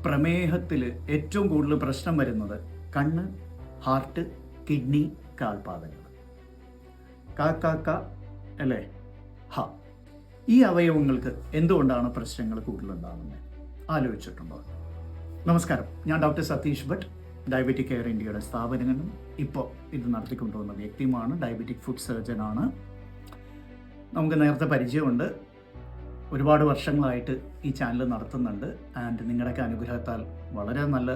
പ്രമേഹത്തിൽ ഏറ്റവും കൂടുതൽ പ്രശ്നം വരുന്നത് കണ്ണ്, ഹാർട്ട്, കിഡ്നി, കാൽപാദങ്ങൾ. കാക്ക അല്ലേ? ഹ. ഈ അവയവങ്ങൾക്ക് എന്തുകൊണ്ടാണ് പ്രശ്നങ്ങൾ കൂടുതലുണ്ടാകുന്നത് ആലോചിച്ചിട്ടുണ്ടോ? നമസ്കാരം, ഞാൻ doctor Satish Bhat, diabetic care ഇന്ത്യയുടെ സ്ഥാപനങ്ങളും ഇപ്പോൾ ഇത് നടത്തിക്കൊണ്ടുവന്ന വ്യക്തിയുമാണ്. Diabetic food സർജനാണ്. നമുക്ക് നേരത്തെ പരിചയമുണ്ട്. ഒരുപാട് വർഷങ്ങളായിട്ട് ഈ ചാനൽ നടത്തുന്നുണ്ട്. ആൻഡ് നിങ്ങളുടെയൊക്കെ അനുഗ്രഹത്താൽ വളരെ നല്ല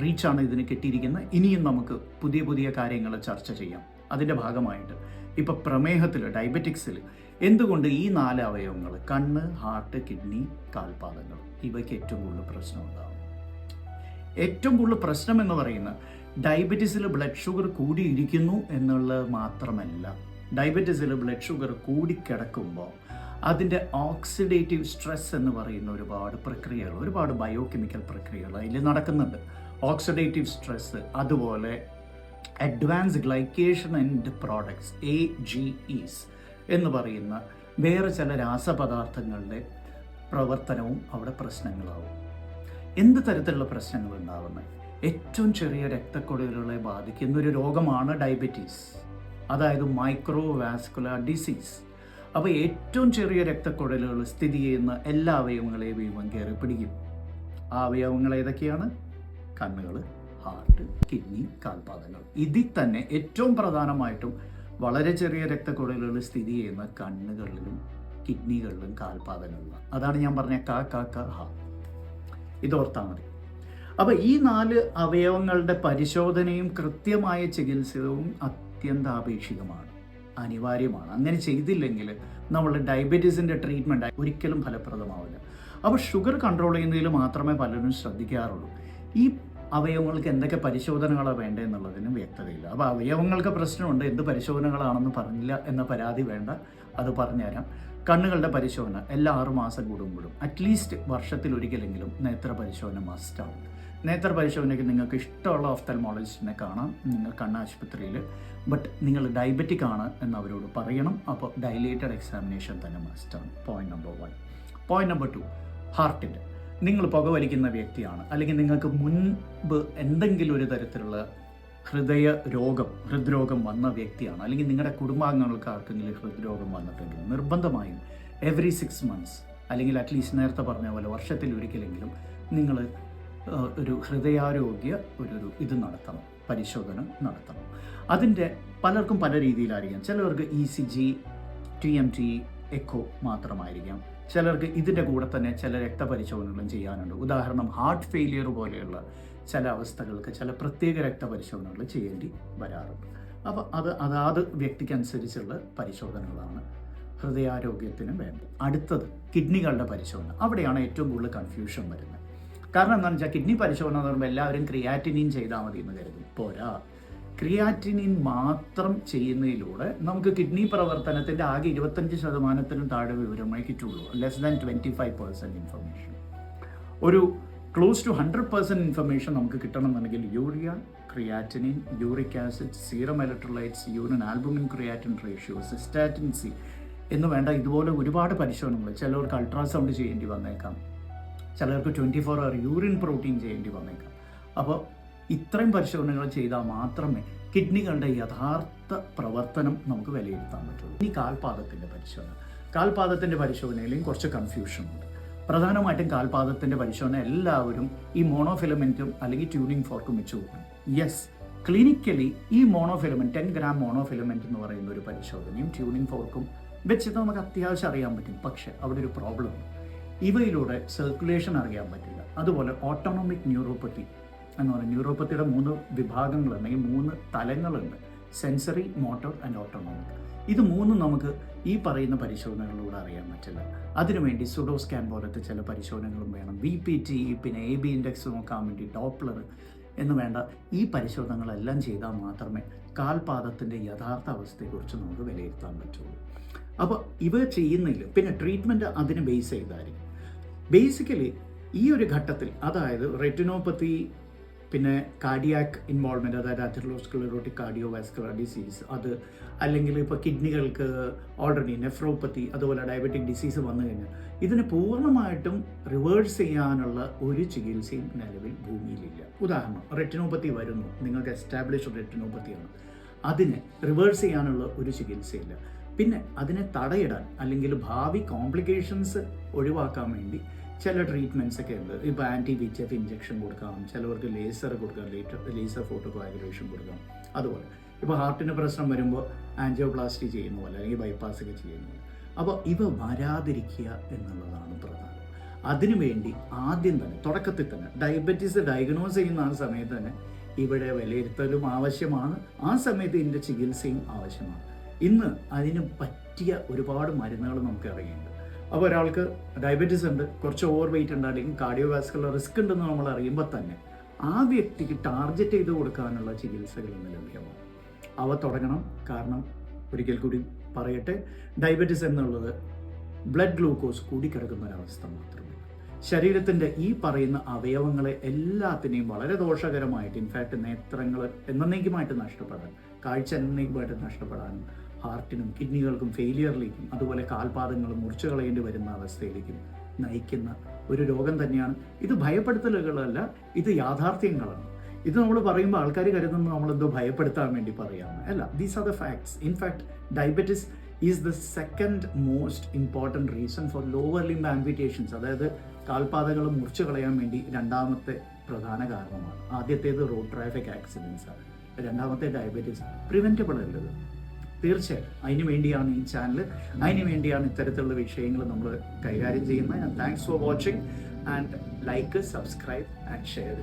റീച്ചാണ് ഇതിന് കിട്ടിയിരിക്കുന്നത്. ഇനിയും നമുക്ക് പുതിയ പുതിയ കാര്യങ്ങൾ ചർച്ച ചെയ്യാം. അതിൻ്റെ ഭാഗമായിട്ട് ഇപ്പോൾ പ്രമേഹത്തിൽ, ഡയബറ്റിക്സിൽ എന്തുകൊണ്ട് ഈ 4 അവയവങ്ങൾ കണ്ണ്, ഹാർട്ട്, കിഡ്നി, കാൽപാദങ്ങൾ ഇവയ്ക്ക് ഏറ്റവും കൂടുതൽ പ്രശ്നം ഉണ്ടാകും? ഏറ്റവും കൂടുതൽ പ്രശ്നം എന്ന് പറയുന്നത് ഡയബറ്റീസിൽ ബ്ലഡ് ഷുഗർ കൂടിയിരിക്കുന്നു എന്നുള്ളത് മാത്രമല്ല. ഡയബറ്റീസിൽ ബ്ലഡ് ഷുഗർ കൂടിക്കിടക്കുമ്പോൾ അതിൻ്റെ ഓക്സിഡേറ്റീവ് സ്ട്രെസ് എന്ന് പറയുന്ന ഒരുപാട് പ്രക്രിയകൾ, ഒരുപാട് ബയോകെമിക്കൽ പ്രക്രിയകൾ അതിൽ നടക്കുന്നുണ്ട്. ഓക്സിഡേറ്റീവ് സ്ട്രെസ്, അതുപോലെ advance glycation end products AGEs എന്ന് പറയുന്ന വേറെ ചില രാസപദാർത്ഥങ്ങളുടെ പ്രവർത്തനവും അവിടെ പ്രശ്നങ്ങളാവും. എന്ത് തരത്തിലുള്ള പ്രശ്നങ്ങൾ ഉണ്ടാകുന്നത്? ഏറ്റവും ചെറിയ രക്തക്കുഴലുകളെ ബാധിക്കുന്ന ഒരു രോഗമാണ് ഡയബറ്റീസ്, അതായത് മൈക്രോ വാസ്കുലർ ഡിസീസ്. അപ്പോൾ ഏറ്റവും ചെറിയ രക്തക്കുഴലുകൾ സ്ഥിതി ചെയ്യുന്ന എല്ലാ അവയവങ്ങളെയും ഇവൻ കയറി പിടിക്കും. ആ അവയവങ്ങൾ ഏതൊക്കെയാണ്? കണ്ണുകൾ, ഹാർട്ട്, കിഡ്നി, കാൽപാദങ്ങൾ. ഇതിൽ തന്നെ ഏറ്റവും പ്രധാനമായിട്ടും വളരെ ചെറിയ രക്തക്കുഴലുകൾ സ്ഥിതി ചെയ്യുന്ന കണ്ണുകളിലും കിഡ്നികളിലും കാൽപാദങ്ങളിലും. അതാണ് ഞാൻ പറഞ്ഞ ഹ. ഇതോർത്താൽ മതി. അപ്പോൾ ഈ 4 അവയവങ്ങളുടെ പരിശോധനയും കൃത്യമായ ചികിത്സയും അത്യന്താപേക്ഷിതമാണ്, അനിവാര്യമാണ്. അങ്ങനെ ചെയ്തില്ലെങ്കിൽ നമ്മൾ ഡയബറ്റീസിൻ്റെ ട്രീറ്റ്മെൻറ്റ് ഒരിക്കലും ഫലപ്രദമാവില്ല. അപ്പോൾ ഷുഗർ കൺട്രോൾ ചെയ്യുന്നതിൽ മാത്രമേ പലരും ശ്രദ്ധിക്കാറുള്ളൂ. ഈ അവയവങ്ങൾക്ക് എന്തൊക്കെ പരിശോധനകളാണ് വേണ്ടതെന്നുള്ളതിന് വ്യക്തതയില്ല. അപ്പോൾ അവയവങ്ങൾക്ക് പ്രശ്നമുണ്ട്, എന്ത് പരിശോധനകളാണെന്ന് പറഞ്ഞില്ല എന്ന പരാതി വേണ്ട, അത് പറഞ്ഞുതരാം. കണ്ണുകളുടെ പരിശോധന എല്ലാ 6 മാസം കൂടുമ്പോഴും അറ്റ്ലീസ്റ്റ് വർഷത്തിലൊരിക്കലെങ്കിലും നേത്ര പരിശോധന മസ്റ്റാണ്. നേത്ര പരിശോധനയ്ക്ക് നിങ്ങൾക്ക് ഇഷ്ടമുള്ള ഓഫ്തൽമോളജിസ്റ്റിനെ കാണാം, നിങ്ങൾ കണ്ണാശുപത്രിയിൽ. ബട്ട് നിങ്ങൾ ഡയബറ്റിക് ആണ് എന്ന് അവരോട് പറയണം. അപ്പോൾ ഡൈലേറ്റഡ് എക്സാമിനേഷൻ തന്നെ മസ്റ്റാണ്. Point number 1. പോയിന്റ് നമ്പർ 2, ഹാർട്ടിൻ്റെ. നിങ്ങൾ പുകവലിക്കുന്ന വ്യക്തിയാണ്, അല്ലെങ്കിൽ നിങ്ങൾക്ക് മുൻപ് എന്തെങ്കിലും ഒരു തരത്തിലുള്ള ഹൃദ്രോഗം വന്ന വ്യക്തിയാണ്, അല്ലെങ്കിൽ നിങ്ങളുടെ കുടുംബാംഗങ്ങൾക്ക് ആർക്കെങ്കിലും ഹൃദ്രോഗം വന്നിട്ടുണ്ടെങ്കിൽ നിർബന്ധമായും എവറി 6 months അല്ലെങ്കിൽ അറ്റ്ലീസ്റ്റ് നേരത്തെ പറഞ്ഞ പോലെ വർഷത്തിലൊരിക്കലെങ്കിലും നിങ്ങൾ ഒരു ഹൃദയാരോഗ്യ ഇത് നടത്തണം, പരിശോധന നടത്തണം. അതിൻ്റെ പലർക്കും പല രീതിയിലായിരിക്കാം. ചിലവർക്ക് ECG, TMT, എക്കോ മാത്രമായിരിക്കാം. ചിലർക്ക് ഇതിൻ്റെ കൂടെ തന്നെ ചില രക്തപരിശോധനകളും ചെയ്യാനുണ്ട്. ഉദാഹരണം, ഹാർട്ട് ഫെയിലിയർ പോലെയുള്ള ചില അവസ്ഥകൾക്ക് ചില പ്രത്യേക രക്തപരിശോധനകൾ ചെയ്യേണ്ടി വരാറുണ്ട്. അപ്പോൾ അതാത് വ്യക്തിക്കനുസരിച്ചുള്ള പരിശോധനകളാണ് ഹൃദയാരോഗ്യത്തിന് വേണ്ടത്. അടുത്തത് കിഡ്നികളുടെ പരിശോധന. അവിടെയാണ് ഏറ്റവും കൂടുതൽ കൺഫ്യൂഷൻ വരുന്നത്. കാരണം എന്താണെന്ന് വെച്ചാൽ കിഡ്നി പരിശോധന എന്ന് പറയുമ്പോൾ എല്ലാവരും ക്രിയാറ്റിനിൻ ചെയ്താൽ മതി എന്ന് കരുതും. പോരാ. ക്രിയാറ്റിനിൻ മാത്രം ചെയ്യുന്നതിലൂടെ നമുക്ക് കിഡ്നി പ്രവർത്തനത്തിൻ്റെ ആകെ 25% താഴെ വിവരമേ കിട്ടുള്ളൂ. Less than 25% information. ഒരു ക്ലോസ് ടു 100% ഇൻഫർമേഷൻ നമുക്ക് കിട്ടണമെന്നുണ്ടെങ്കിൽ urea, creatinine, uric acid, serum electrolytes, urine albumin creatine ratio, cystatin C എന്ന് വേണ്ട ഇതുപോലെ ഒരുപാട് പരിശോധനകൾ. ചിലവർക്ക് അൾട്രാസൗണ്ട് ചെയ്യേണ്ടി വന്നേക്കാം, ചിലർക്ക് 24 hour യൂറിൻ പ്രോട്ടീൻ ചെയ്യേണ്ടി വന്നേക്കാം. അപ്പോൾ ഇത്രയും പരിശോധനകൾ ചെയ്താൽ മാത്രമേ കിഡ്നികളുടെ യഥാർത്ഥ പ്രവർത്തനം നമുക്ക് വിലയിരുത്താൻ പറ്റുള്ളൂ. ഇനി കാൽപാദത്തിൻ്റെ പരിശോധനയിലും കുറച്ച് കൺഫ്യൂഷനുണ്ട്. പ്രധാനമായിട്ടും കാൽപാദത്തിൻ്റെ പരിശോധന എല്ലാവരും ഈ മോണോഫിലമെൻറ്റും അല്ലെങ്കിൽ ട്യൂണിംഗ് ഫോർക്കും വെച്ച് നോക്കും. യെസ്, ക്ലിനിക്കലി ഈ മോണോഫിലമെൻറ്റ് 10 gram മോണോഫിലമെൻറ്റ് എന്ന് പറയുന്ന ഒരു പരിശോധനയും ട്യൂണിംഗ് ഫോർക്കും വെച്ചിട്ട് നമുക്ക് അത്യാവശ്യം അറിയാൻ പറ്റും. പക്ഷേ അവിടെ ഒരു പ്രോബ്ലം ഉണ്ട്. ഇവയിലൂടെ സർക്കുലേഷൻ അറിയാൻ പറ്റില്ല. അതുപോലെ ഓട്ടോണോമിക് ന്യൂറോപ്പത്തി എന്ന് പറയുന്നത്, ന്യൂറോപ്പത്തിയുടെ 3 വിഭാഗങ്ങൾ അല്ലെങ്കിൽ 3 തലങ്ങളുണ്ട്: സെൻസറി, മോട്ടോർ ആൻഡ് ഓട്ടോണോമിക്. ഇത് 3 നമുക്ക് ഈ പറയുന്ന പരിശോധനകളിലൂടെ അറിയാൻ പറ്റില്ല. അതിനുവേണ്ടി സുഡോ സ്കാൻ പോലത്തെ ചില പരിശോധനകളും വേണം. VPT, പിന്നെ AB ഇൻഡെക്സ് നോക്കാൻ വേണ്ടി ഡോപ്ലർ എന്ന് വേണ്ട ഈ പരിശോധനകളെല്ലാം ചെയ്താൽ മാത്രമേ കാൽപാദത്തിൻ്റെ യഥാർത്ഥ അവസ്ഥയെക്കുറിച്ച് നമുക്ക് വിലയിരുത്താൻ പറ്റുള്ളൂ. അപ്പോൾ ഇവ ചെയ്യുന്നില്ല. പിന്നെ ട്രീറ്റ്മെൻറ്റ് അതിന് ബേസ് ചെയ്തായിരിക്കും. ബേസിക്കലി ഈ ഒരു ഘട്ടത്തിൽ, അതായത് റെറ്റിനോപ്പത്തി പിന്നെ കാർഡിയാക് ഇൻവോൾവ്മെൻറ്റ്, അതായത് അതെറോസ്ക്ലെറോട്ടിക് കാർഡിയോവാസ്കുലർ ഡിസീസ്, അത് അല്ലെങ്കിൽ ഇപ്പോൾ കിഡ്നികൾക്ക് ഓൾറെഡി നെഫ്രോപ്പത്തി, അതുപോലെ ഡയബറ്റിക് ഡിസീസ് വന്നു കഴിഞ്ഞാൽ ഇതിന് പൂർണ്ണമായിട്ടും റിവേഴ്സ് ചെയ്യാനുള്ള ഒരു ചികിത്സയും നിലവിൽ ഭൂമിയിലില്ല. ഉദാഹരണം, റെറ്റിനോപ്പത്തി വരുന്നു, നിങ്ങൾക്ക് എസ്റ്റാബ്ലിഷ്ഡ് റെറ്റിനോപ്പത്തിയാണ്, അതിന് റിവേഴ്സ് ചെയ്യാനുള്ള ഒരു ചികിത്സയില്ല. പിന്നെ അതിനെ തടയിടാൻ അല്ലെങ്കിൽ ഭാവി കോംപ്ലിക്കേഷൻസ് ഒഴിവാക്കാൻ വേണ്ടി ചില ട്രീറ്റ്മെൻറ്റ്സ് ഒക്കെ ഉണ്ട്. ഇപ്പോൾ VEGF ഇഞ്ചക്ഷൻ കൊടുക്കാം, ചിലവർക്ക് ലേസർ കൊടുക്കാം, ലേസർ ഫോട്ടോകോയാഗുലേഷൻ കൊടുക്കാം. അതുപോലെ ഇപ്പോൾ ഹാർട്ടിന് പ്രശ്നം വരുമ്പോൾ ആൻജിയോപ്ലാസ്റ്റി ചെയ്യുന്ന പോലെ അല്ലെങ്കിൽ ബൈപ്പാസ് ഒക്കെ ചെയ്യുന്ന പോലെ. അപ്പോൾ ഇവ വരാതിരിക്കുക എന്നുള്ളതാണ് പ്രധാനം. അതിനുവേണ്ടി ആദ്യം തന്നെ തുടക്കത്തിൽ തന്നെ ഡയബറ്റീസ് ഡയഗ്നോസ് ചെയ്യുന്ന ആ സമയത്ത് തന്നെ ഇവിടെ വിലയിരുത്തലും ആവശ്യമാണ്, ആ സമയത്ത് ഇതിൻ്റെ ചികിത്സയും ആവശ്യമാണ്. ഇന്ന് അതിന് പറ്റിയ ഒരുപാട് മരുന്നുകൾ നമുക്ക് ഇറങ്ങിയിട്ടുണ്ട്. അപ്പോൾ ഒരാൾക്ക് ഡയബറ്റീസ് ഉണ്ട്, കുറച്ച് ഓവർ വെയിറ്റ് ഉണ്ട്, അല്ലെങ്കിൽ കാർഡിയോവാസ്കുലർ റിസ്ക് ഉണ്ടെന്ന് നമ്മൾ അറിയുമ്പോൾ തന്നെ ആ വ്യക്തിക്ക് ടാർഗറ്റ് ചെയ്ത് കൊടുക്കാനുള്ള ചികിത്സകൾ ഇന്ന് ലഭ്യമാണ്. അവ തുടങ്ങണം. കാരണം ഒരിക്കൽ കൂടി പറയട്ടെ, ഡയബറ്റീസ് എന്നുള്ളത് ബ്ലഡ് ഗ്ലൂക്കോസ് കൂടിക്കിടക്കുന്ന ഒരവസ്ഥ മാത്രമേ. ശരീരത്തിൻ്റെ ഈ പറയുന്ന അവയവങ്ങളെ എല്ലാത്തിനെയും വളരെ ദോഷകരമായിട്ട്, ഇൻഫാക്റ്റ് നേത്രങ്ങൾ എന്നേക്കുമായിട്ട് നഷ്ടപ്പെടാൻ, കാഴ്ച എന്നേക്കുമായിട്ട് നഷ്ടപ്പെടാനും, ഹാർട്ടിനും കിഡ്നികൾക്കും ഫെയിലിയറിലേക്കും, അതുപോലെ കാൽപാദങ്ങളും മുറിച്ചു കളയേണ്ടി വരുന്ന അവസ്ഥയിലേക്കും നയിക്കുന്ന ഒരു രോഗം തന്നെയാണ്. ഇത് ഭയപ്പെടുത്തലുകളല്ല, ഇത് യാഥാർത്ഥ്യങ്ങളാണ്. ഇത് നമ്മൾ പറയുമ്പോൾ ആൾക്കാർ കരുതുന്നത് നമ്മളെന്തോ ഭയപ്പെടുത്താൻ വേണ്ടി പറയാമെന്ന് അല്ല. These are the facts. In fact diabetes is the second most important reason for lower limb amputations. അതായത് കാൽപാദങ്ങൾ മുറിച്ചു കളയാൻ വേണ്ടി രണ്ടാമത്തെ പ്രധാന കാരണമാണ്. ആദ്യത്തേത് റോഡ് ട്രാഫിക് ആക്സിഡൻസ് ആണ്, രണ്ടാമത്തെ ഡയബറ്റീസ്. പ്രിവെൻറ്റബിൾ അല്ലത്. തീർച്ചയായും അതിന് വേണ്ടിയാണ് ഈ ചാനൽ, അതിന് വേണ്ടിയാണ് ഇത്തരത്തിലുള്ള വിഷയങ്ങൾ നമ്മൾ കൈകാര്യം ചെയ്യുന്നത്. Thanks for watching and like, subscribe and share.